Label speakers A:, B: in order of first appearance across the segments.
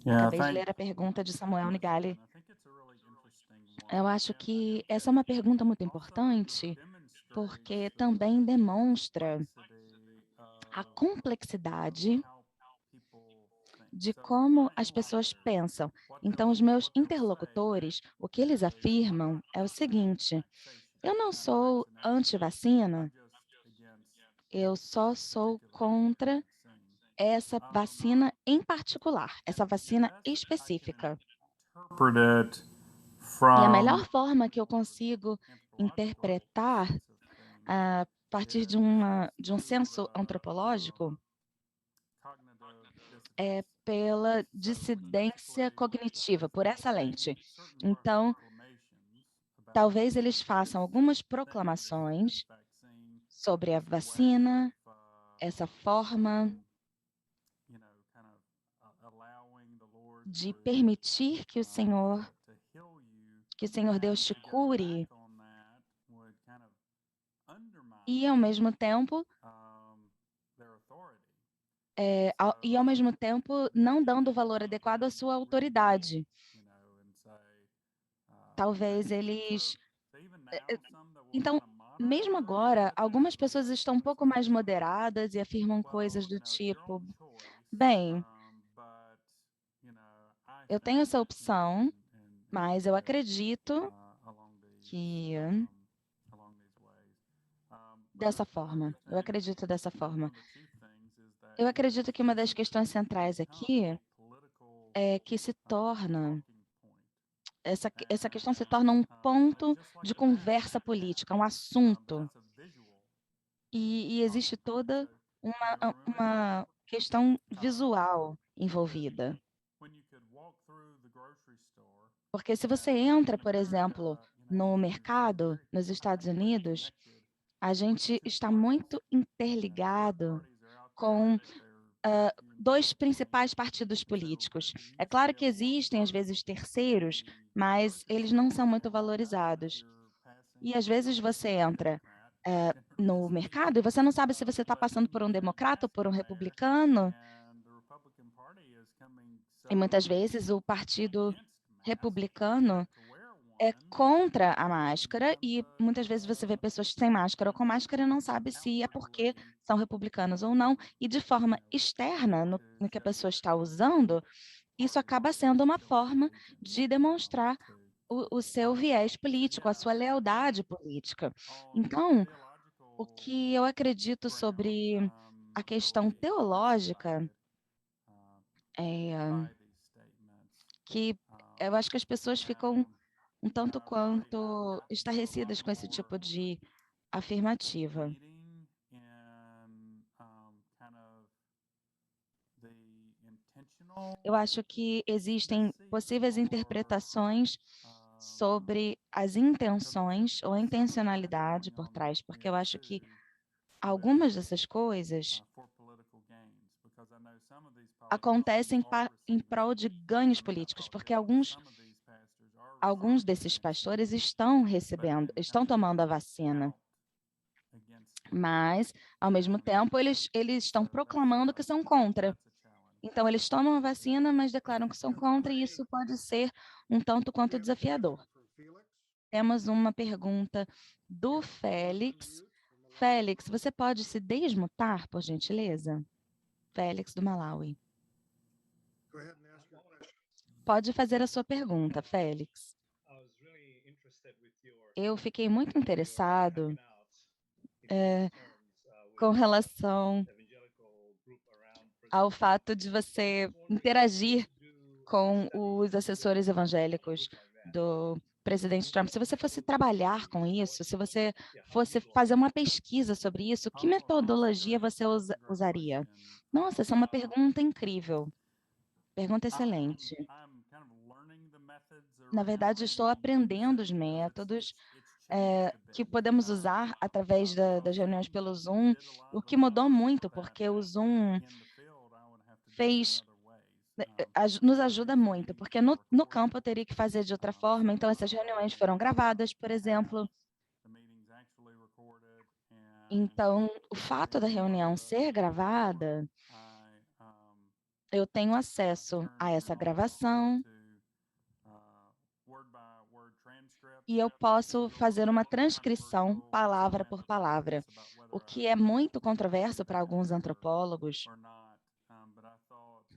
A: Acabei de ler a pergunta de Samuel Nigali. Eu acho que essa é uma pergunta muito importante, porque também demonstra a complexidade de como as pessoas pensam. Então, os meus interlocutores, o que eles afirmam é o seguinte: eu não sou anti-vacina, eu só sou contra essa vacina em particular, essa vacina específica. E a melhor forma que eu consigo interpretar a partir de um senso antropológico é pela dissidência cognitiva, por essa lente. Então, talvez eles façam algumas proclamações sobre a vacina, essa forma de permitir que o Senhor Deus te cure e, ao mesmo tempo, ao mesmo tempo, não dando o valor adequado à sua autoridade. Talvez eles. Então, mesmo agora, algumas pessoas estão um pouco mais moderadas e afirmam coisas do tipo: bem, eu tenho essa opção, mas eu acredito que dessa forma. Eu acredito dessa forma. Eu acredito que uma das questões centrais aqui é que essa questão se torna um ponto de conversa política, um assunto. E existe toda uma questão visual envolvida. Porque se você entra, por exemplo, no mercado nos Estados Unidos, a gente está muito interligado com dois principais partidos políticos. É claro que existem, às vezes, terceiros, mas eles não são muito valorizados. E, às vezes, você entra no mercado e você não sabe se você está passando por um democrata ou por um republicano. E, muitas vezes, o partido republicano é contra a máscara e muitas vezes você vê pessoas sem máscara ou com máscara e não sabe se é porque são republicanos ou não. E de forma externa, no que a pessoa está usando, isso acaba sendo uma forma de demonstrar o seu viés político, a sua lealdade política. Então, o que eu acredito sobre a questão teológica é que eu acho que as pessoas ficam um tanto quanto estarrecidas com esse tipo de afirmativa. Eu acho que existem possíveis interpretações sobre as intenções ou a intencionalidade por trás, porque eu acho que algumas dessas coisas acontecem em prol de ganhos políticos, porque alguns desses pastores estão tomando a vacina, mas, ao mesmo tempo, eles estão proclamando que são contra. Então, eles tomam a vacina, mas declaram que são contra, e isso pode ser um tanto quanto desafiador. Temos uma pergunta do Félix. Félix, você pode se desmutar, por gentileza? Félix, do Malawi. Pode fazer a sua pergunta, Félix. Eu fiquei muito interessado com relação ao fato de você interagir com os assessores evangélicos do presidente Trump. Se você fosse trabalhar com isso, se você fosse fazer uma pesquisa sobre isso, que metodologia você usaria? Nossa, essa é uma pergunta incrível. Pergunta excelente. Na verdade, estou aprendendo os métodos que podemos usar através das reuniões pelo Zoom, o que mudou muito, porque o Zoom fez nos ajuda muito, porque no campo eu teria que fazer de outra forma, então essas reuniões foram gravadas, por exemplo. Então, o fato da reunião ser gravada eu tenho acesso a essa gravação e eu posso fazer uma transcrição palavra por palavra, o que é muito controverso para alguns antropólogos,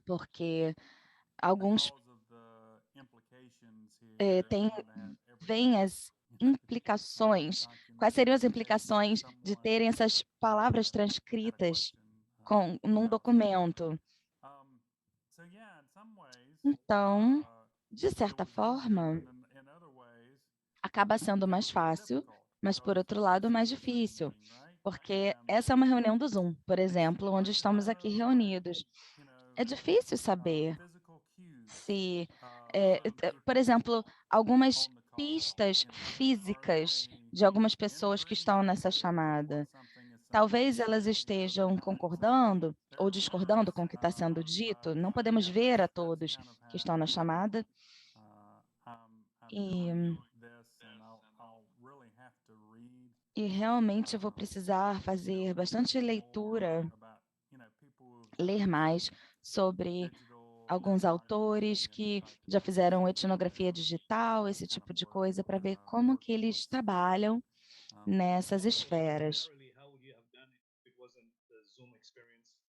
A: porque alguns veem as implicações. Quais seriam as implicações de terem essas palavras transcritas num documento? Então, de certa forma, acaba sendo mais fácil, mas, por outro lado, mais difícil, porque essa é uma reunião do Zoom, por exemplo, onde estamos aqui reunidos. É difícil saber se, por exemplo, algumas pistas físicas de algumas pessoas que estão nessa chamada. Talvez elas estejam concordando ou discordando com o que está sendo dito. Não podemos ver a todos que estão na chamada. E realmente eu vou precisar fazer bastante leitura, ler mais sobre alguns autores que já fizeram etnografia digital, esse tipo de coisa, para ver como que eles trabalham nessas esferas.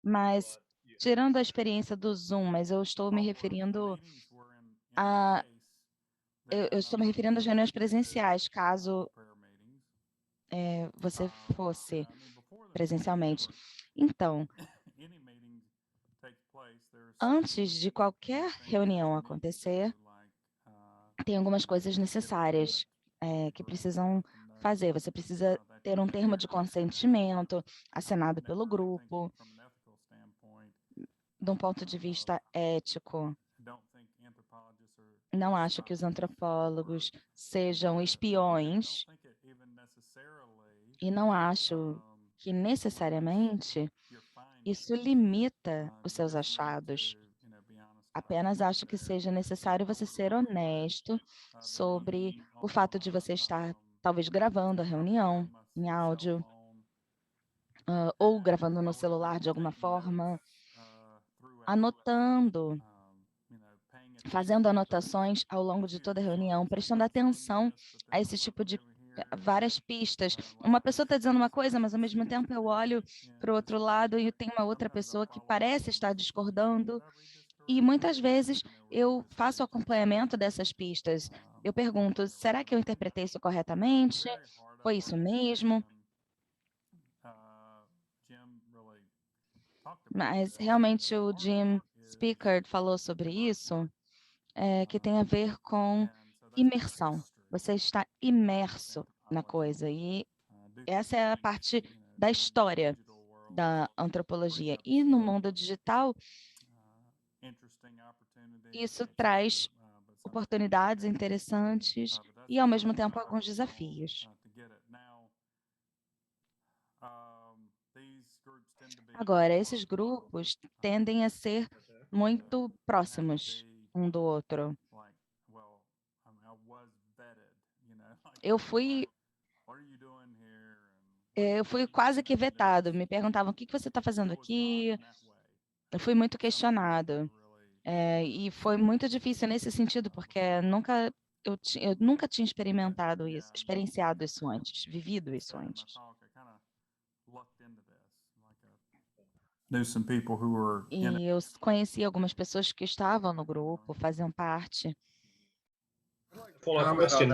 A: Mas, tirando a experiência do Zoom, mas eu estou me referindo a... Eu estou me referindo às reuniões presenciais, caso você fosse presencialmente. Então, antes de qualquer reunião acontecer, tem algumas coisas necessárias que precisam fazer. Você precisa ter um termo de consentimento assinado pelo grupo. De um ponto de vista ético, não acho que os antropólogos sejam espiões e não acho que necessariamente isso limita os seus achados. Apenas acho que seja necessário você ser honesto sobre o fato de você estar talvez gravando a reunião em áudio, ou gravando no celular de alguma forma, anotando, fazendo anotações ao longo de toda a reunião, prestando atenção a esse tipo de várias pistas. Uma pessoa está dizendo uma coisa, mas ao mesmo tempo eu olho para o outro lado e tem uma outra pessoa que parece estar discordando. E muitas vezes eu faço o acompanhamento dessas pistas. Eu pergunto, será que eu interpretei isso corretamente? Foi isso mesmo? Mas realmente o Jim Spickard falou sobre isso, que tem a ver com imersão. Você está imerso na coisa. E essa é a parte da história da antropologia. E no mundo digital, isso traz oportunidades interessantes e, ao mesmo tempo, alguns desafios. Agora, esses grupos tendem a ser muito próximos um do outro. Eu fui quase que vetado. Me perguntavam, o que você está fazendo aqui? Eu fui muito questionado. E foi muito difícil nesse sentido, porque eu nunca tinha experienciado isso antes, vivido isso antes. E eu conheci algumas pessoas que estavam no grupo, faziam parte.
B: Follow-up question.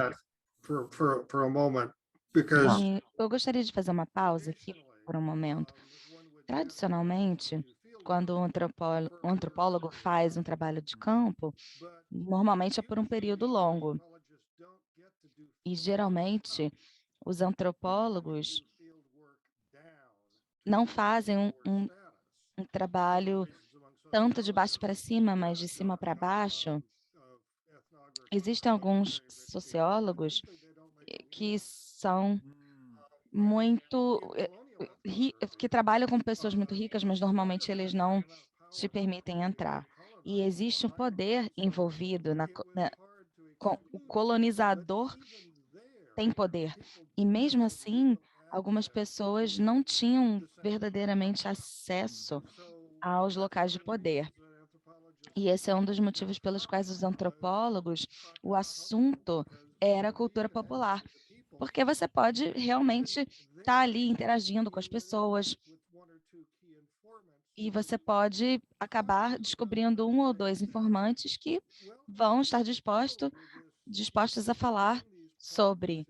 C: For a moment, because
A: E eu gostaria de fazer uma pausa aqui por um momento. Tradicionalmente, quando um antropólogo faz um trabalho de campo, normalmente é por um período longo. E, geralmente, os antropólogos não fazem um trabalho tanto de baixo para cima, mas de cima para baixo. Existem alguns sociólogos que são muito que trabalham com pessoas muito ricas, mas normalmente eles não te permitem entrar. E existe um poder envolvido o colonizador tem poder. E mesmo assim, algumas pessoas não tinham verdadeiramente acesso aos locais de poder. E esse é um dos motivos pelos quais os antropólogos, o assunto era a cultura popular, porque você pode realmente estar ali interagindo com as pessoas e você pode acabar descobrindo um ou dois informantes que vão estar dispostos a falar sobre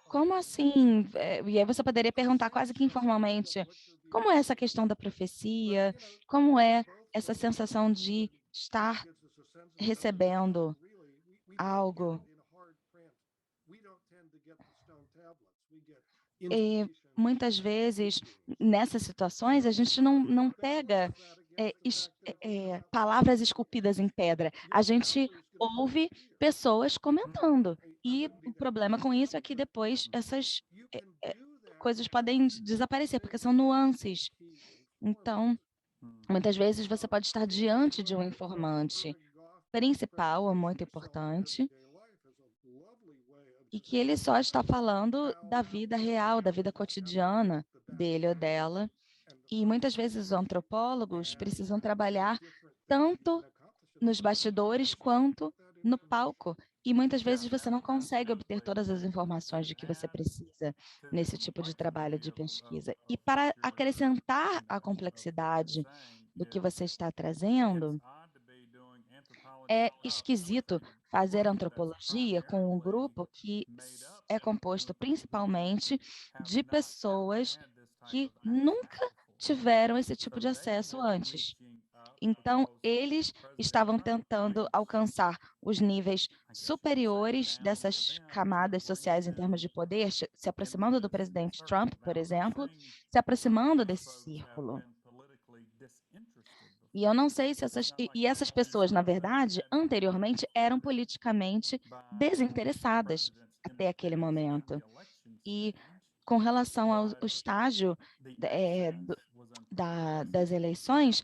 A: como assim, e aí você poderia perguntar quase que informalmente, como é essa questão da profecia, como é essa sensação de estar recebendo algo. E muitas vezes, nessas situações, a gente não pega palavras esculpidas em pedra. A gente ouve pessoas comentando. E o problema com isso é que depois essas coisas podem desaparecer, porque são nuances. Então, muitas vezes você pode estar diante de um informante principal ou muito importante, e que ele só está falando da vida real, da vida cotidiana dele ou dela. E muitas vezes os antropólogos precisam trabalhar tanto nos bastidores quanto no palco. E muitas vezes você não consegue obter todas as informações de que você precisa nesse tipo de trabalho de pesquisa. E para acrescentar a complexidade do que você está trazendo, é esquisito fazer antropologia com um grupo que é composto principalmente de pessoas que nunca tiveram esse tipo de acesso antes. Então, eles estavam tentando alcançar os níveis superiores dessas camadas sociais em termos de poder, se aproximando do presidente Trump, por exemplo, se aproximando desse círculo. E eu não sei se essas pessoas, na verdade, anteriormente eram politicamente desinteressadas até aquele momento. E com relação ao estágio das eleições,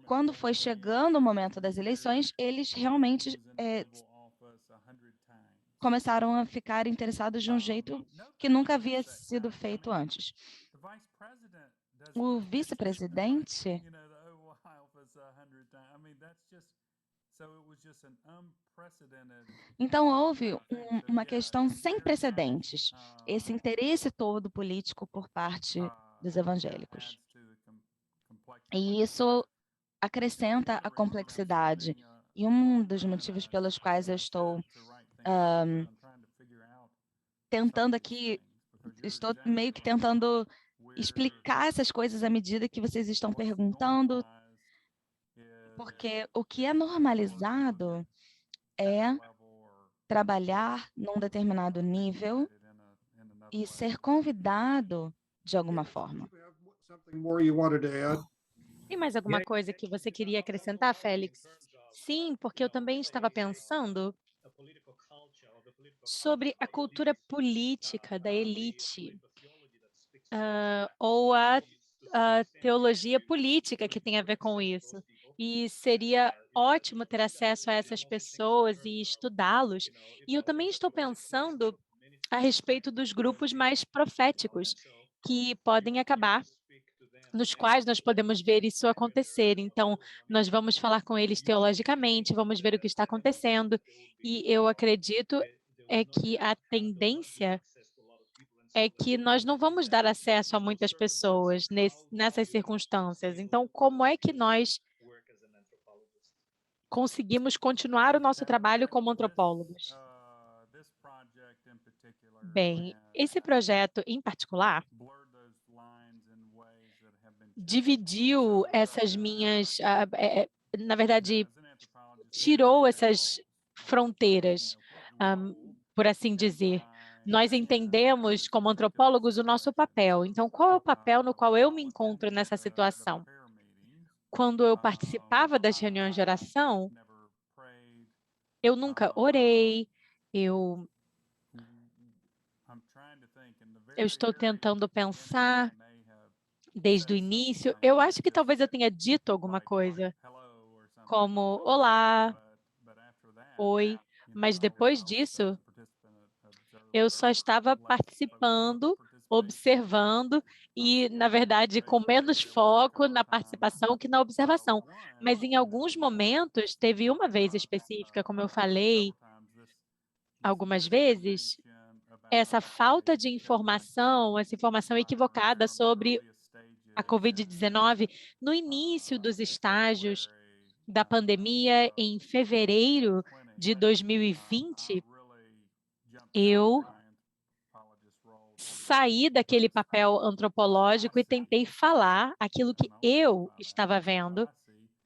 A: quando foi chegando o momento das eleições, eles realmente começaram a ficar interessados de um jeito que nunca havia sido feito antes. O vice-presidente então, houve uma questão sem precedentes, esse interesse todo político por parte dos evangélicos. E isso acrescenta a complexidade. E um dos motivos pelos quais eu estou tentando aqui, estou meio que tentando explicar essas coisas à medida que vocês estão perguntando, porque o que é normalizado é trabalhar num determinado nível e ser convidado de alguma forma.
D: Tem mais alguma coisa que você queria acrescentar, Félix? Sim, porque eu também estava pensando sobre a cultura política da elite, ou a teologia política que tem a ver com isso. E seria ótimo ter acesso a essas pessoas e estudá-los. E eu também estou pensando a respeito dos grupos mais proféticos, que podem acabar, nos quais nós podemos ver isso acontecer. Então, nós vamos falar com eles teologicamente, vamos ver o que está acontecendo, e eu acredito que a tendência é que nós não vamos dar acesso a muitas pessoas nessas circunstâncias. Então, como é que nós conseguimos continuar o nosso trabalho como antropólogos? Bem, esse projeto em particular dividiu essas minhas, na verdade, tirou essas fronteiras, por assim dizer. Nós entendemos, como antropólogos, o nosso papel. Então, qual é o papel no qual eu me encontro nessa situação? Quando eu participava das reuniões de oração, eu nunca orei, eu estou tentando pensar desde o início. Eu acho que talvez eu tenha dito alguma coisa, como olá, oi, mas depois disso, eu só estava participando observando e, na verdade, com menos foco na participação que na observação. Mas, em alguns momentos, teve uma vez específica, como eu falei algumas vezes, essa falta de informação, essa informação equivocada sobre a COVID-19 no início dos estágios da pandemia, em fevereiro de 2020, eu saí daquele papel antropológico e tentei falar aquilo que eu estava vendo.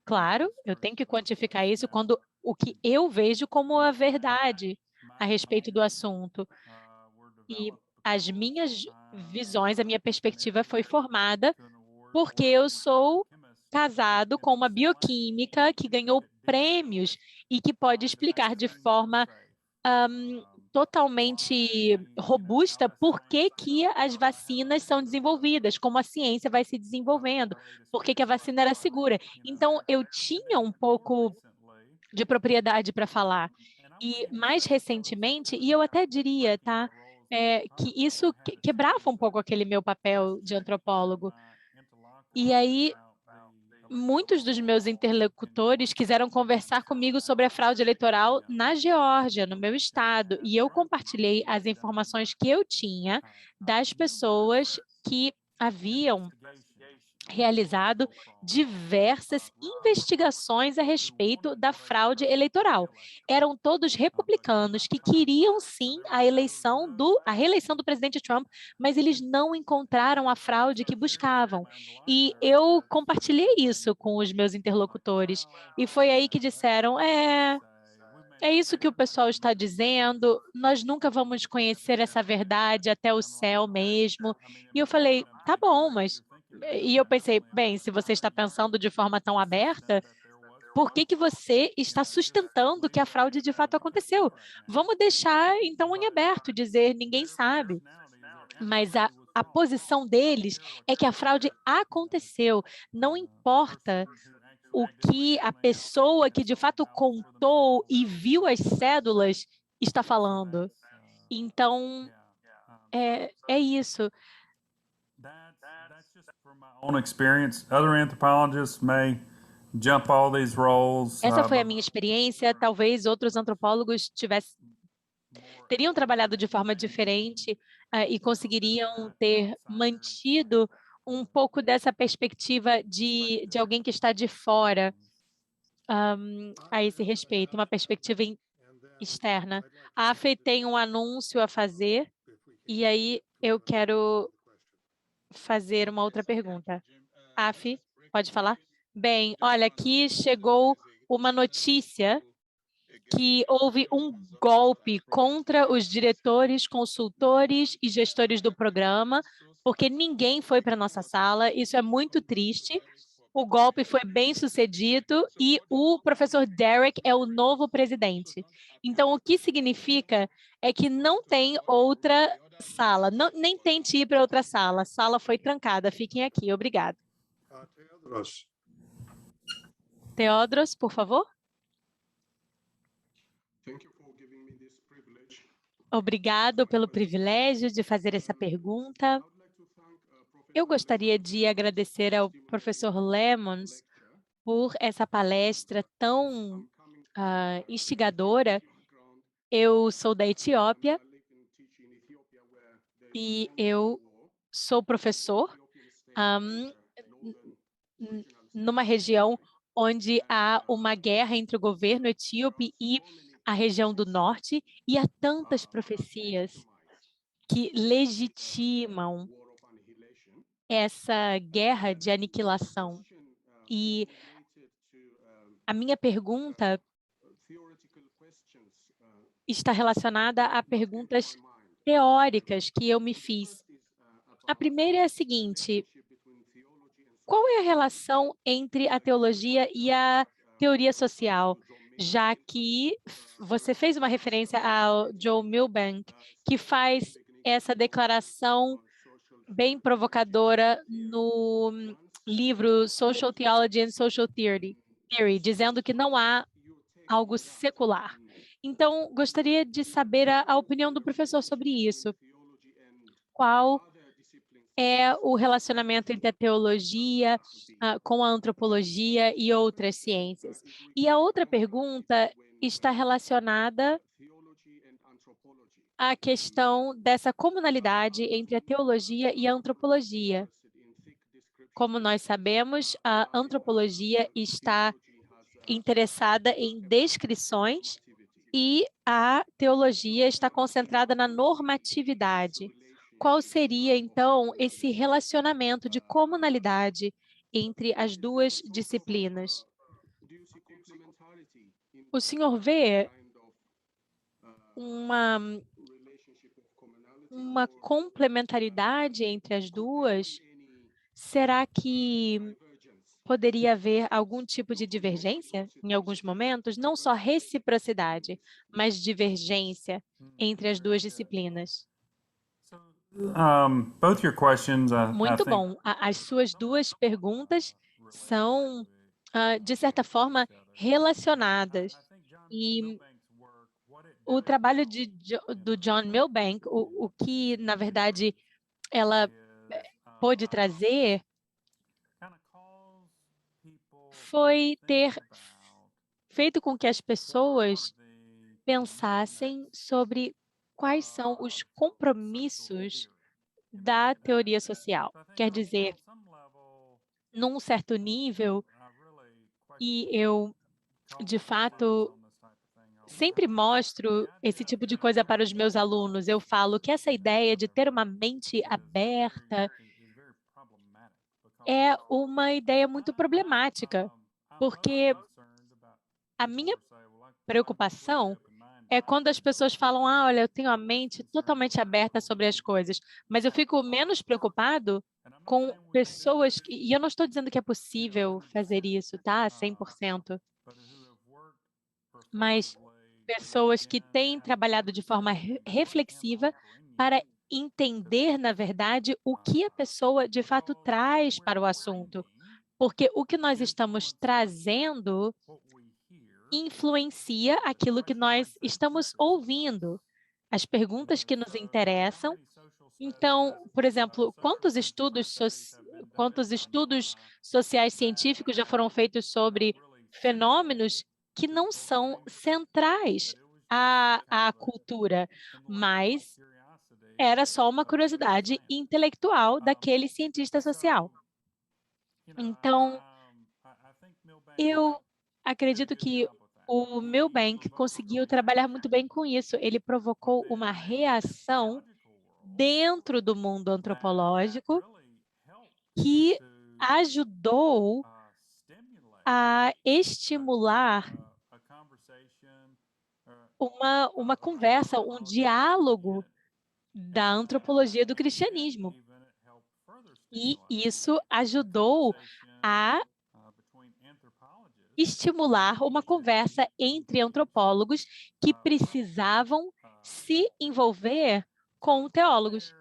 D: Claro, eu tenho que quantificar isso quando o que eu vejo como a verdade a respeito do assunto. E as minhas visões, a minha perspectiva foi formada porque eu sou casado com uma bioquímica que ganhou prêmios e que pode explicar de forma totalmente robusta por que que as vacinas são desenvolvidas, como a ciência vai se desenvolvendo, por que que a vacina era segura. Então, eu tinha um pouco de propriedade para falar. E, mais recentemente, e eu até diria, tá, que isso quebrava um pouco aquele meu papel de antropólogo. E aí, muitos dos meus interlocutores quiseram conversar comigo sobre a fraude eleitoral na Geórgia, no meu estado, e eu compartilhei as informações que eu tinha das pessoas que haviam realizado diversas investigações a respeito da fraude eleitoral. Eram todos republicanos que queriam, sim, a reeleição do presidente Trump, mas eles não encontraram a fraude que buscavam. E eu compartilhei isso com os meus interlocutores. E foi aí que disseram, é isso que o pessoal está dizendo, nós nunca vamos conhecer essa verdade até o céu mesmo. E eu falei, tá bom, mas... E eu pensei, bem, se você está pensando de forma tão aberta, por que que você está sustentando que a fraude de fato aconteceu? Vamos deixar, então, em aberto, dizer ninguém sabe. Mas a posição deles é que a fraude aconteceu, não importa o que a pessoa que de fato contou e viu as cédulas está falando. Então, é isso.
E: Own experience. Other anthropologists may jump all these roles.
D: Essa foi a minha experiência. Talvez outros antropólogos teriam trabalhado de forma diferente e conseguiriam ter mantido um pouco dessa perspectiva de alguém que está de fora a esse respeito, uma perspectiva externa. A AFE tem um anúncio a fazer e aí eu quero fazer uma outra pergunta. AFE, pode falar? Bem, olha, aqui chegou uma notícia que houve um golpe contra os diretores, consultores e gestores do programa, porque ninguém foi para a nossa sala. Isso é muito triste. O golpe foi bem sucedido e o professor Derek é o novo presidente. Então, o que significa é que não tem outra sala. Não, nem tente ir para outra sala. A sala foi trancada. Fiquem aqui. Obrigada. Teodros, por favor. Obrigado pelo privilégio de fazer essa pergunta. Eu gostaria de agradecer ao professor Lemons por essa palestra tão instigadora. Eu sou da Etiópia e eu sou professor numa região onde há uma guerra entre o governo etíope e a região do norte, e há tantas profecias que legitimam essa guerra de aniquilação. E a minha pergunta está relacionada a perguntas teóricas que eu me fiz. A primeira é a seguinte: qual é a relação entre a teologia e a teoria social? Já que você fez uma referência ao Joe Milbank, que faz essa declaração bem provocadora no livro Social Theology and Social Theory, dizendo que não há algo secular. Então, gostaria de saber a opinião do professor sobre isso. Qual é o relacionamento entre a teologia com a antropologia e outras ciências. E a outra pergunta está relacionada à questão dessa comunalidade entre a teologia e a antropologia. Como nós sabemos, a antropologia está interessada em descrições e a teologia está concentrada na normatividade. Qual seria, então, esse relacionamento de comunalidade entre as duas disciplinas? O senhor vê uma complementaridade entre as duas? Será que poderia haver algum tipo de divergência em alguns momentos? Não só reciprocidade, mas divergência entre as duas disciplinas.
E: Both your questions, I
D: Muito
E: think,
D: bom. As suas duas perguntas são, de certa forma, relacionadas. E o trabalho do John Milbank, o que, na verdade, ela pôde trazer foi ter feito com que as pessoas pensassem sobre quais são os compromissos da teoria social. Quer dizer, num certo nível, e eu, de fato, sempre mostro esse tipo de coisa para os meus alunos. Eu falo que essa ideia de ter uma mente aberta é uma ideia muito problemática, porque a minha preocupação é quando as pessoas falam, olha, eu tenho a mente totalmente aberta sobre as coisas, mas eu fico menos preocupado com pessoas e eu não estou dizendo que é possível fazer isso, tá? 100%. Mas pessoas que têm trabalhado de forma reflexiva para entender, na verdade, o que a pessoa de fato traz para o assunto. Porque o que nós estamos trazendo influencia aquilo que nós estamos ouvindo, as perguntas que nos interessam. Então, por exemplo, quantos estudos sociais científicos já foram feitos sobre fenômenos que não são centrais à cultura, mas era só uma curiosidade intelectual daquele cientista social. Então, eu acredito que o Milbank conseguiu trabalhar muito bem com isso. Ele provocou uma reação dentro do mundo antropológico que ajudou a estimular uma conversa, um diálogo da antropologia do cristianismo. E isso ajudou a estimular uma conversa entre antropólogos que precisavam se envolver com teólogos.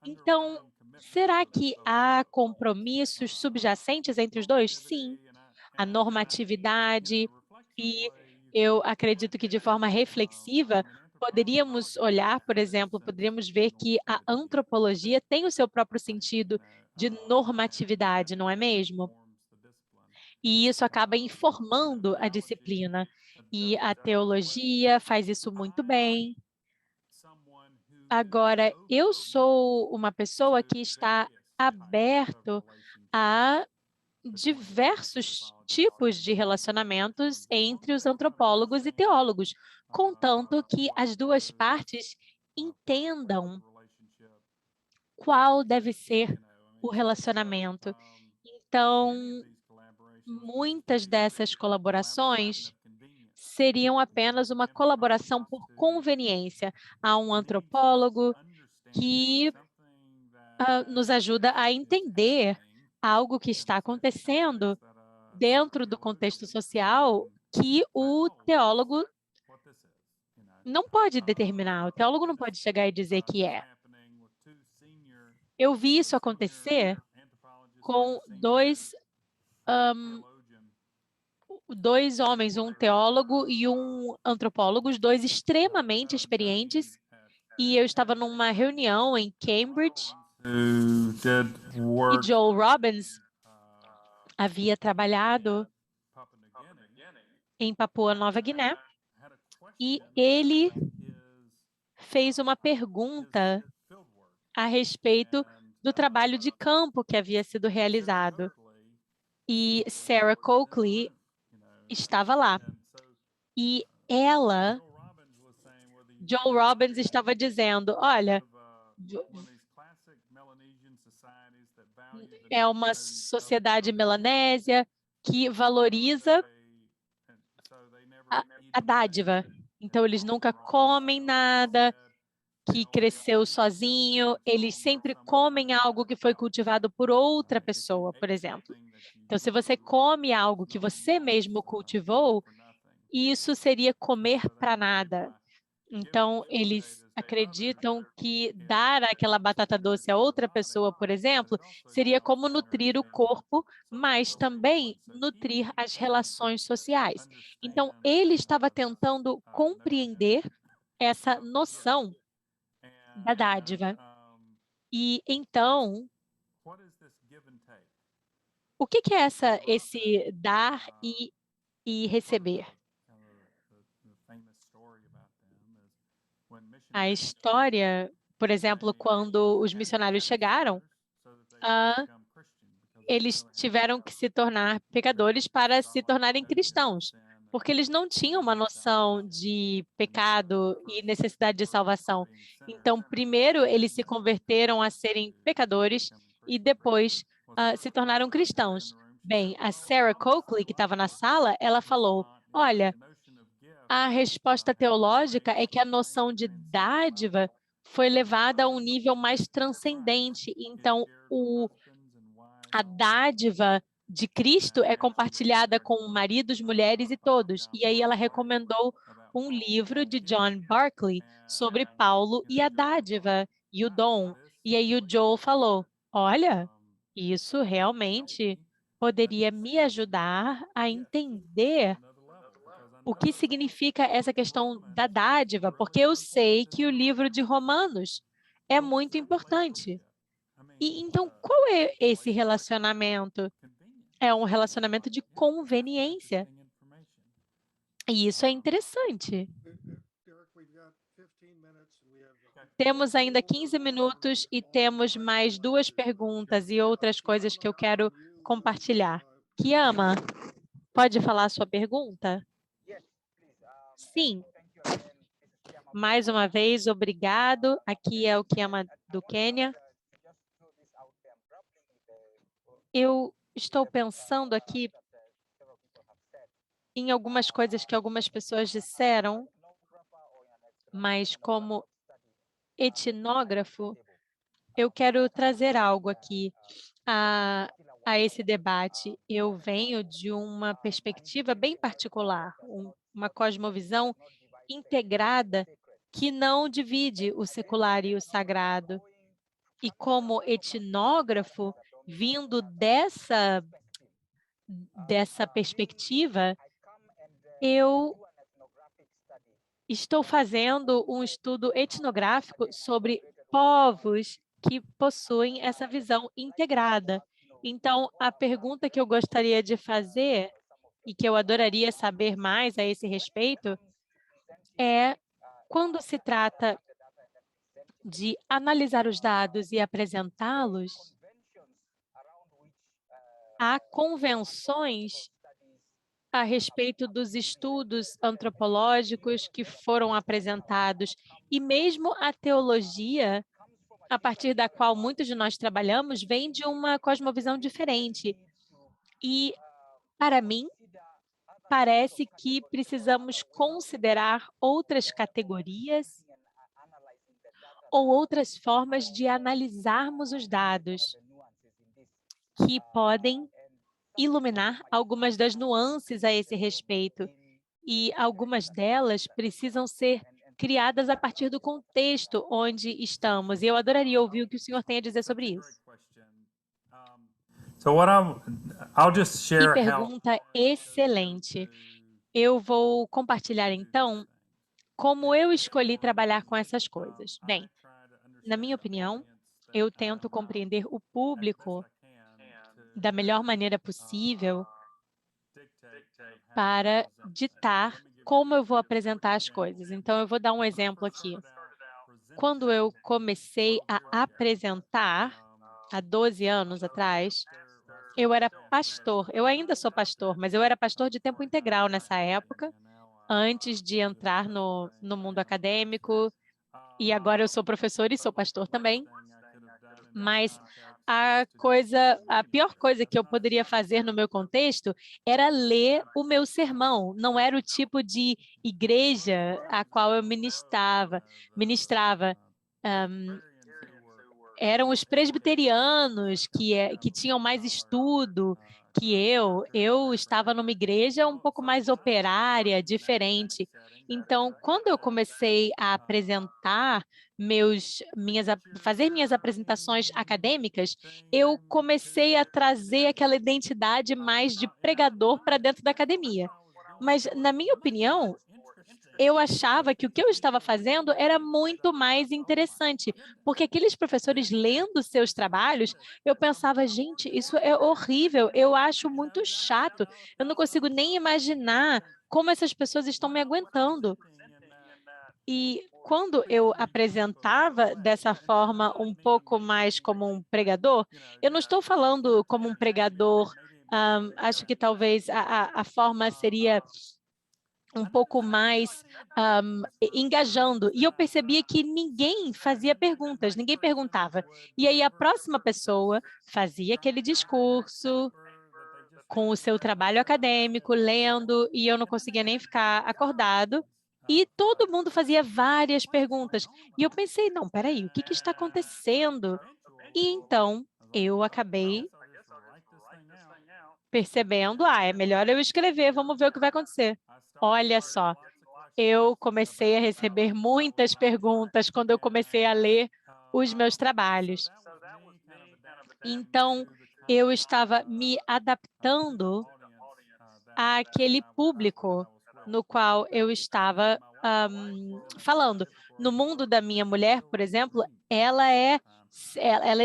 D: Então, será que há compromissos subjacentes entre os dois? Sim. A normatividade e eu acredito que de forma reflexiva poderíamos olhar, por exemplo, poderíamos ver que a antropologia tem o seu próprio sentido de normatividade, não é mesmo? E isso acaba informando a disciplina. E a teologia faz isso muito bem. Agora, eu sou uma pessoa que está aberto a diversos tipos de relacionamentos entre os antropólogos e teólogos, contanto que as duas partes entendam qual deve ser o relacionamento. Então, muitas dessas colaborações seriam apenas uma colaboração por conveniência. Há um antropólogo que nos ajuda a entender algo que está acontecendo dentro do contexto social que o teólogo não pode determinar, o teólogo não pode chegar e dizer que é. Eu vi isso acontecer com dois homens, um teólogo e um antropólogo, os dois extremamente experientes, e eu estava numa reunião em Cambridge,
E: who did
D: E
E: work
D: Joel Robbins havia trabalhado em Papua Nova Guiné e ele fez uma pergunta a respeito do trabalho de campo que havia sido realizado. E Sarah Coakley estava lá. E ela, Joel Robbins, estava dizendo, olha, é uma sociedade melanésia que valoriza a dádiva. Então, eles nunca comem nada que cresceu sozinho, eles sempre comem algo que foi cultivado por outra pessoa, por exemplo. Então, se você come algo que você mesmo cultivou, isso seria comer para nada. Então, eles acreditam que dar aquela batata doce a outra pessoa, por exemplo, seria como nutrir o corpo, mas também nutrir as relações sociais. Então, ele estava tentando compreender essa noção da dádiva. E então, o que é esse dar e receber? A história, por exemplo, quando os missionários chegaram, eles tiveram que se tornar pecadores para se tornarem cristãos, porque eles não tinham uma noção de pecado e necessidade de salvação. Então, primeiro, eles se converteram a serem pecadores e depois se tornaram cristãos. Bem, a Sarah Coakley, que estava na sala, ela falou, olha, a resposta teológica é que a noção de dádiva foi levada a um nível mais transcendente. Então, a dádiva de Cristo é compartilhada com maridos, mulheres e todos. E aí ela recomendou um livro de John Barclay sobre Paulo e a dádiva e o dom. E aí o Joel falou, olha, isso realmente poderia me ajudar a entender o que significa essa questão da dádiva, porque eu sei que o livro de Romanos é muito importante. E então, qual é esse relacionamento? É um relacionamento de conveniência. E isso é interessante. Temos ainda 15 minutos e temos mais 2 perguntas e outras coisas que eu quero compartilhar. Kiama, pode falar a sua pergunta? Sim. Mais uma vez, obrigado. Aqui é o Kiama do Quênia. Eu estou pensando aqui em algumas coisas que algumas pessoas disseram, mas como etnógrafo, eu quero trazer algo aqui a esse debate. Eu venho de uma perspectiva bem particular, uma cosmovisão integrada que não divide o secular e o sagrado. E como etnógrafo, vindo dessa perspectiva, eu estou fazendo um estudo etnográfico sobre povos que possuem essa visão integrada. Então, a pergunta que eu gostaria de fazer e que eu adoraria saber mais a esse respeito é, quando se trata de analisar os dados e apresentá-los, há convenções a respeito dos estudos antropológicos que foram apresentados e mesmo a teologia, a partir da qual muitos de nós trabalhamos, vem de uma cosmovisão diferente. E, para mim, parece que precisamos considerar outras categorias ou outras formas de analisarmos os dados que podem iluminar algumas das nuances a esse respeito. E algumas delas precisam ser criadas a partir do contexto onde estamos. E eu adoraria ouvir o que o senhor tem a dizer sobre isso.
E: So I'll just
D: Que
E: share
D: pergunta excelente. Eu vou compartilhar, então, como eu escolhi trabalhar com essas coisas. Bem, na minha opinião, eu tento compreender o público da melhor maneira possível para ditar como eu vou apresentar as coisas. Então, eu vou dar um exemplo aqui. Quando eu comecei a apresentar, há 12 anos atrás, eu era pastor. Eu ainda sou pastor, mas eu era pastor de tempo integral nessa época, antes de entrar no mundo acadêmico, e agora eu sou professor e sou pastor também. Mas a pior coisa que eu poderia fazer no meu contexto era ler o meu sermão. Não era o tipo de igreja a qual eu ministrava. Eram os presbiterianos que tinham mais estudo que eu. Eu estava numa igreja um pouco mais operária, diferente. Então, quando eu comecei a apresentar fazer minhas apresentações acadêmicas, eu comecei a trazer aquela identidade mais de pregador para dentro da academia. Mas, na minha opinião, eu achava que o que eu estava fazendo era muito mais interessante, porque aqueles professores lendo seus trabalhos, eu pensava, gente, isso é horrível, eu acho muito chato, eu não consigo nem imaginar como essas pessoas estão me aguentando. E quando eu apresentava dessa forma um pouco mais como um pregador, eu não estou falando como um pregador, acho que talvez a forma seria um pouco mais engajando. E eu percebia que ninguém fazia perguntas, ninguém perguntava. E aí a próxima pessoa fazia aquele discurso com o seu trabalho acadêmico, lendo, e eu não conseguia nem ficar acordado. E todo mundo fazia várias perguntas. E eu pensei, não, peraí, o que está acontecendo? E então eu acabei percebendo, é melhor eu escrever, vamos ver o que vai acontecer. Olha só, eu comecei a receber muitas perguntas quando eu comecei a ler os meus trabalhos. Então, eu estava me adaptando àquele público no qual eu estava falando. No mundo da minha mulher, por exemplo, ela é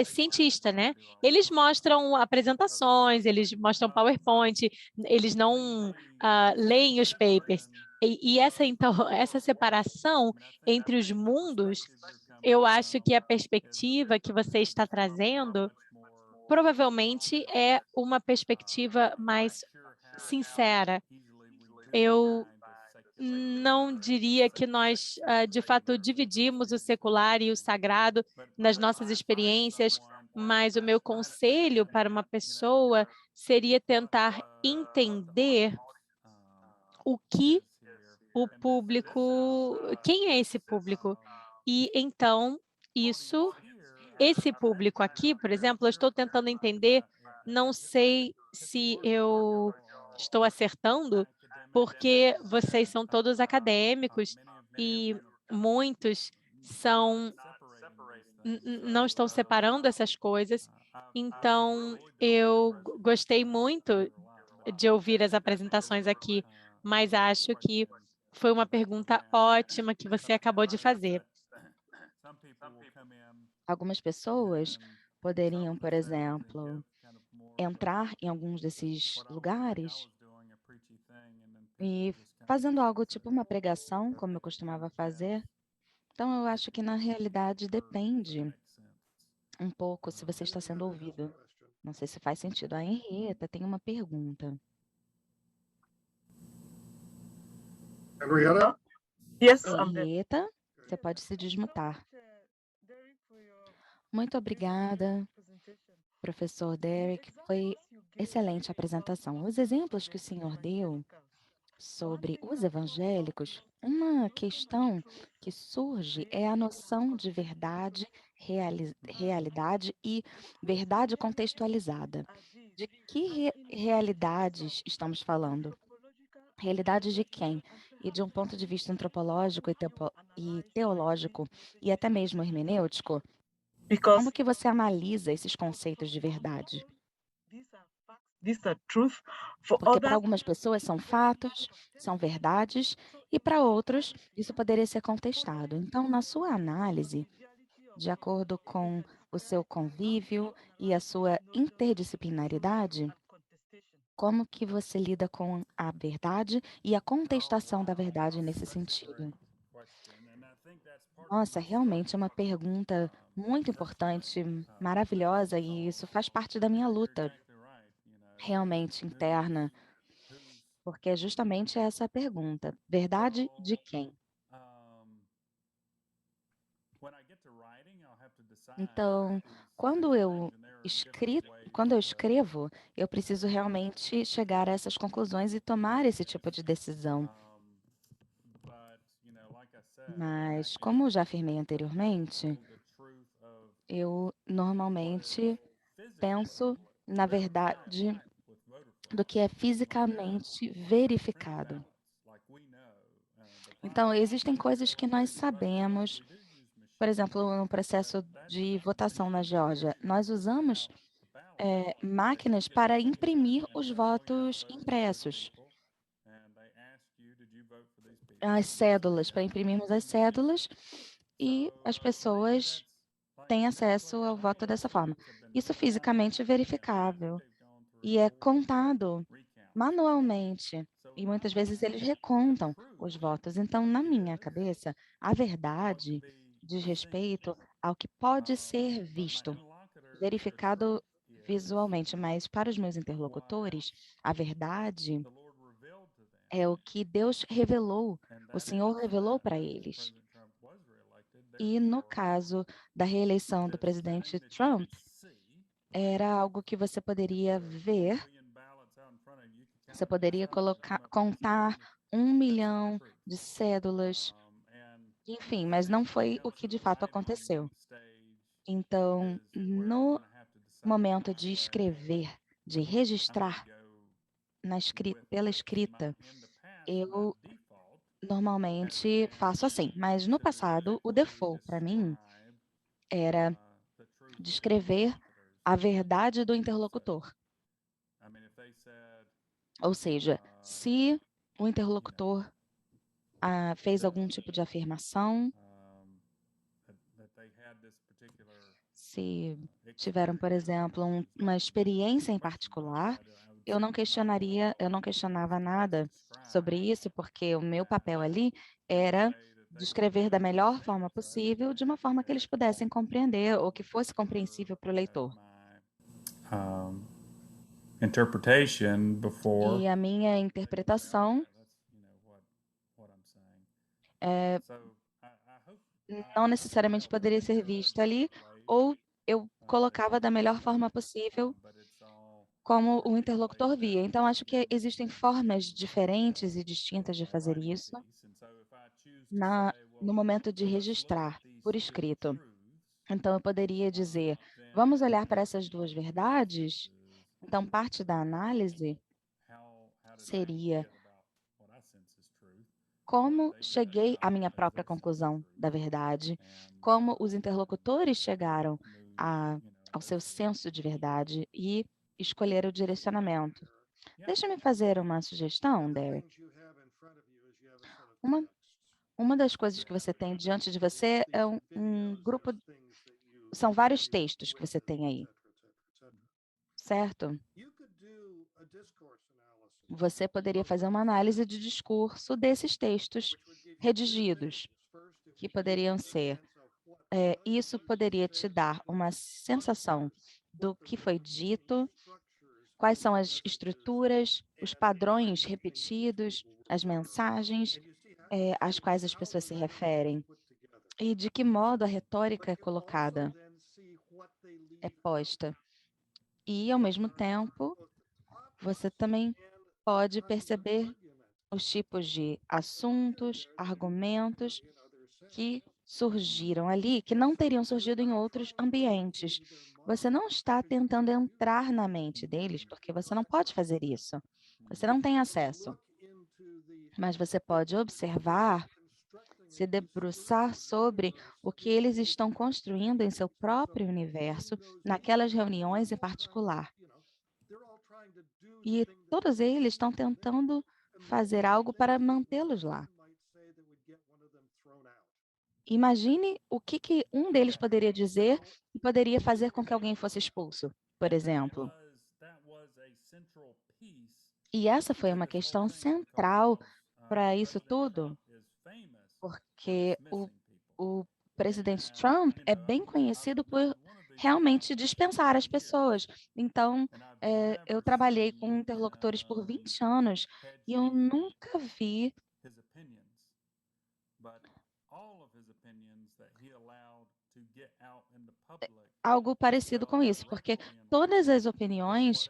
D: cientista, né? Eles mostram apresentações, eles mostram PowerPoint, eles não leem os papers. E essa, então, essa separação entre os mundos, eu acho que a perspectiva que você está trazendo provavelmente é uma perspectiva mais sincera. Eu não diria que nós, de fato, dividimos o secular e o sagrado nas nossas experiências, mas o meu conselho para uma pessoa seria tentar entender o que o público, quem é esse público? E então, esse público aqui, por exemplo, eu estou tentando entender, não sei se eu estou acertando, porque vocês são todos acadêmicos e muitos não estão separando essas coisas. Então, eu gostei muito de ouvir as apresentações aqui, mas acho que foi uma pergunta ótima que você acabou de fazer.
A: Algumas pessoas poderiam, por exemplo, entrar em alguns desses lugares e fazendo algo tipo uma pregação, como eu costumava fazer. Então, eu acho que, na realidade, depende um pouco se você está sendo ouvido. Não sei se faz sentido. A Henrietta tem uma pergunta.
C: Henrietta?
F: Yes,
A: Henrietta, você pode se desmutar. Muito obrigada, professor Derek. Foi excelente a apresentação. Os exemplos que o senhor deu sobre os evangélicos, uma questão que surge é a noção de verdade, realidade e verdade contextualizada. De que realidades estamos falando? Realidades de quem? E de um ponto de vista antropológico e teológico e até mesmo hermenêutico, como que você analisa esses conceitos de verdade? Porque para algumas pessoas são fatos, são verdades, e para outros isso poderia ser contestado. Então, na sua análise, de acordo com o seu convívio e a sua interdisciplinaridade? Como que você lida com a verdade e a contestação da verdade nesse sentido? Nossa, realmente é uma pergunta muito importante, maravilhosa, e isso faz parte da minha luta realmente interna, porque é justamente essa a pergunta: verdade de quem? Então, quando eu quando eu escrevo, eu preciso realmente chegar a essas conclusões e tomar esse tipo de decisão. Mas, como eu já afirmei anteriormente, eu normalmente penso na verdade do que é fisicamente verificado. Então, existem coisas que nós sabemos, por exemplo, no processo de votação na Geórgia, nós usamos máquinas para imprimir os votos impressos, as cédulas, para imprimirmos as cédulas e as pessoas têm acesso ao voto dessa forma. Isso é fisicamente verificável e é contado manualmente. E muitas vezes eles recontam os votos. Então, na minha cabeça, a verdade diz respeito ao que pode ser visto, verificado visualmente, mas para os meus interlocutores, a verdade é o que Deus revelou, o Senhor revelou para eles. E no caso da reeleição do presidente Trump, era algo que você poderia ver, você poderia contar 1 milhão de cédulas, enfim, mas não foi o que de fato aconteceu. Então, no momento de escrever, de registrar pela escrita, eu normalmente faço assim. Mas no passado, o default para mim era descrever a verdade do interlocutor. Ou seja, se o interlocutor fez algum tipo de afirmação, se tiveram, por exemplo, uma experiência em particular, eu não questionava nada sobre isso, porque o meu papel ali era descrever da melhor forma possível, de uma forma que eles pudessem compreender ou que fosse compreensível para o leitor.
E: Interpretation before.
A: E a minha interpretação não necessariamente poderia ser vista ali, ou eu colocava da melhor forma possível como o interlocutor via. Então, acho que existem formas diferentes e distintas de fazer isso no momento de registrar por escrito. Então, eu poderia dizer, vamos olhar para essas duas verdades? Então, parte da análise seria como cheguei à minha própria conclusão da verdade, como os interlocutores chegaram ao seu senso de verdade e escolheram o direcionamento. Deixa-me fazer uma sugestão, Derek. Uma das coisas que você tem diante de você é um grupo, são vários textos que você tem aí, certo? Você poderia fazer uma análise de discurso desses textos redigidos, que poderiam ser. Isso poderia te dar uma sensação do que foi dito, quais são as estruturas, os padrões repetidos, as mensagens às quais as pessoas se referem e de que modo a retórica é colocada, é posta. E, ao mesmo tempo, você também pode perceber os tipos de assuntos, argumentos que surgiram ali, que não teriam surgido em outros ambientes. Você não está tentando entrar na mente deles, porque você não pode fazer isso. Você não tem acesso. Mas você pode observar, se debruçar sobre o que eles estão construindo em seu próprio universo, naquelas reuniões em particular. E todos eles estão tentando fazer algo para mantê-los lá. Imagine o que um deles poderia dizer que poderia fazer com que alguém fosse expulso, por exemplo. E essa foi uma questão central para isso tudo, porque o presidente Trump é bem conhecido por realmente dispensar as pessoas. Então, eu trabalhei com interlocutores por 20 anos e eu nunca vi algo parecido com isso, porque todas as opiniões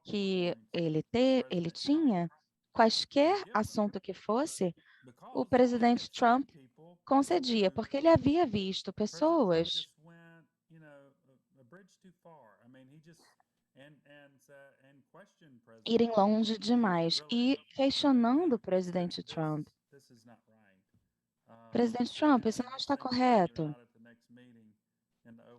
A: que ele tinha, quaisquer assunto que fosse, o presidente Trump concedia, porque ele havia visto pessoas irem longe demais e questionando o presidente Trump. Presidente Trump, isso não está correto.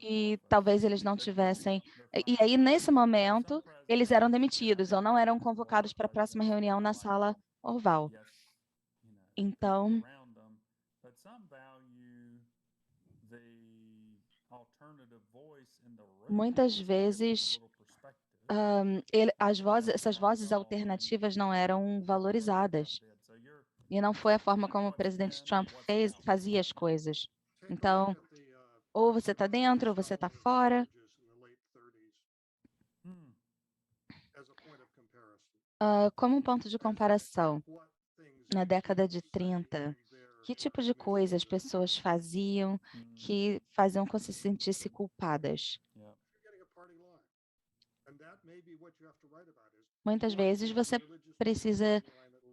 A: E talvez eles não tivessem. E aí, nesse momento, eles eram demitidos ou não eram convocados para a próxima reunião na sala oval. Então, muitas vezes, essas vozes alternativas não eram valorizadas. E não foi a forma como o presidente Trump fazia as coisas. Então, ou você está dentro ou você está fora. Como um ponto de comparação, na década de 30, que tipo de coisa as pessoas faziam que faziam com que se sentissem culpadas? Muitas vezes você precisa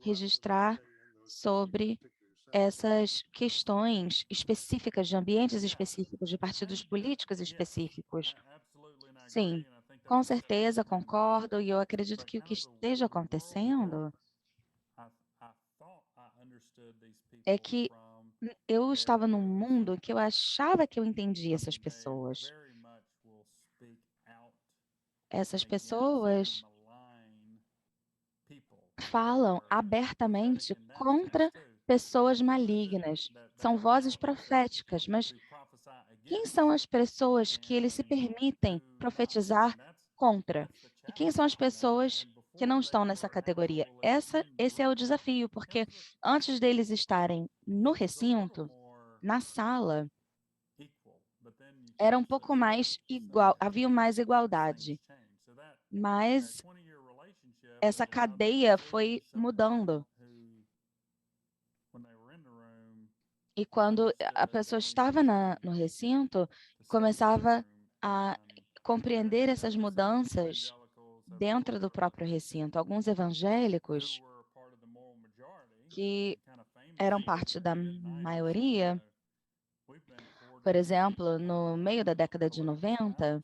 A: registrar sobre essas questões específicas, de ambientes específicos, de partidos políticos específicos. Sim, com certeza concordo, e eu acredito que o que esteja acontecendo é que eu estava num mundo que eu achava que eu entendia essas pessoas. Essas pessoas falam abertamente contra pessoas malignas. São vozes proféticas, mas quem são as pessoas que eles se permitem profetizar contra? E quem são as pessoas que não estão nessa categoria? Esse é o desafio, porque antes deles estarem no recinto, na sala, era um pouco mais igual, havia mais igualdade. Mas essa cadeia foi mudando. E quando a pessoa estava no recinto, começava a compreender essas mudanças dentro do próprio recinto. Alguns evangélicos, que eram parte da maioria, por exemplo, no meio da década de 90,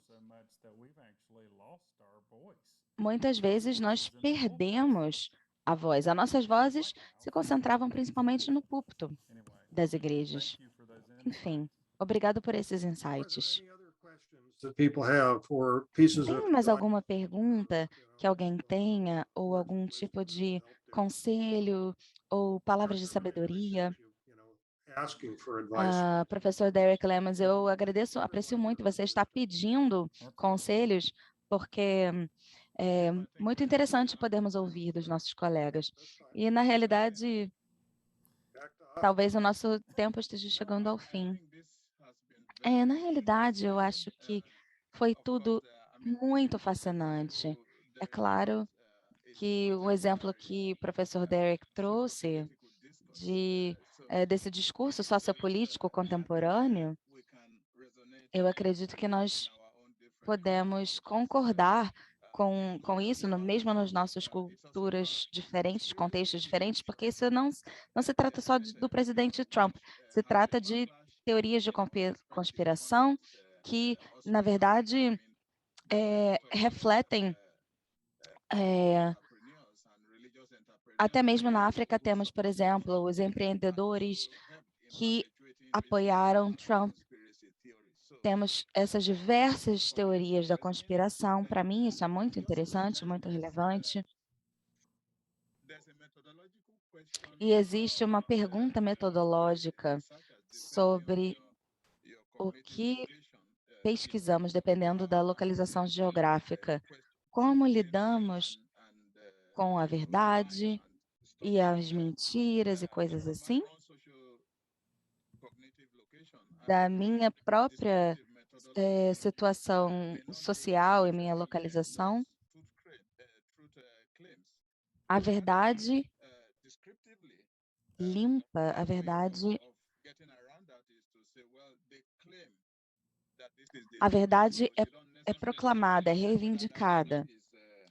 A: muitas vezes nós perdemos a voz. As nossas vozes se concentravam principalmente no púlpito das igrejas. Enfim, obrigado por esses insights. Tem mais alguma pergunta que alguém tenha, ou algum tipo de conselho, ou palavras de sabedoria? Professor Derek Lemmons, eu aprecio muito você estar pedindo conselhos, porque é muito interessante podermos ouvir dos nossos colegas. E, na realidade, talvez o nosso tempo esteja chegando ao fim. Na realidade, eu acho que foi tudo muito fascinante. É claro que o exemplo que o professor Derek trouxe desse discurso sociopolítico contemporâneo, eu acredito que nós podemos concordar com isso, mesmo nas nossas culturas diferentes, contextos diferentes, porque isso não se trata só do presidente Trump, se trata de teorias de conspiração que, na verdade, refletem. Até mesmo na África temos, por exemplo, os empreendedores que apoiaram Trump. Temos essas diversas teorias da conspiração. Para mim, isso é muito interessante, muito relevante. E existe uma pergunta metodológica sobre o que pesquisamos dependendo da localização geográfica. Como lidamos com a verdade e as mentiras e coisas assim? Da minha própria situação social e minha localização, a verdade limpa, a verdade é proclamada, é reivindicada.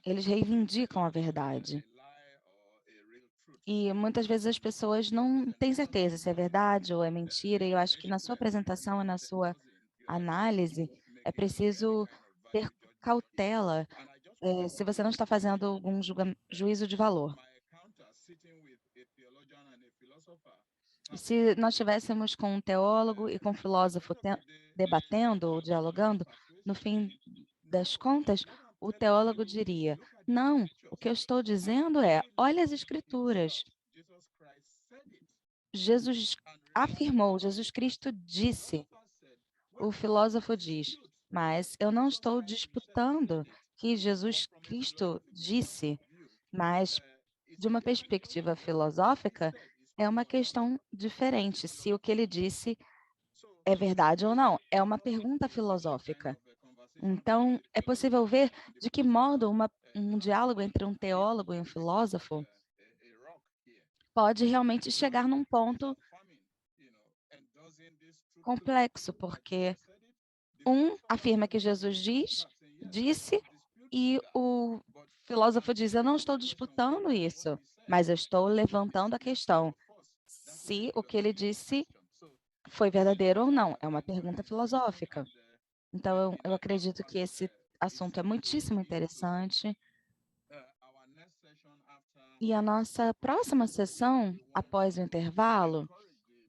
A: Eles reivindicam a verdade. E muitas vezes as pessoas não têm certeza se é verdade ou é mentira. E eu acho que na sua apresentação e na sua análise é preciso ter cautela se você não está fazendo algum juízo de valor. Se nós estivéssemos com um teólogo e com um filósofo debatendo ou dialogando, no fim das contas, o teólogo diria: não, o que eu estou dizendo é, olha as escrituras. Jesus afirmou, Jesus Cristo disse. O filósofo diz, mas eu não estou disputando que Jesus Cristo disse, mas de uma perspectiva filosófica, é uma questão diferente se o que ele disse é verdade ou não. É uma pergunta filosófica. Então, é possível ver de que modo um diálogo entre um teólogo e um filósofo pode realmente chegar num ponto complexo, porque um afirma que Jesus disse, e o filósofo diz, eu não estou disputando isso, mas eu estou levantando a questão se o que ele disse foi verdadeiro ou não. É uma pergunta filosófica. Então, eu acredito que esse assunto é muitíssimo interessante. E a nossa próxima sessão, após o intervalo,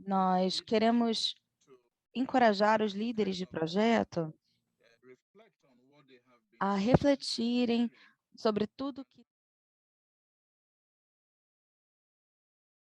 A: nós queremos encorajar os líderes de projeto a refletirem sobre tudo que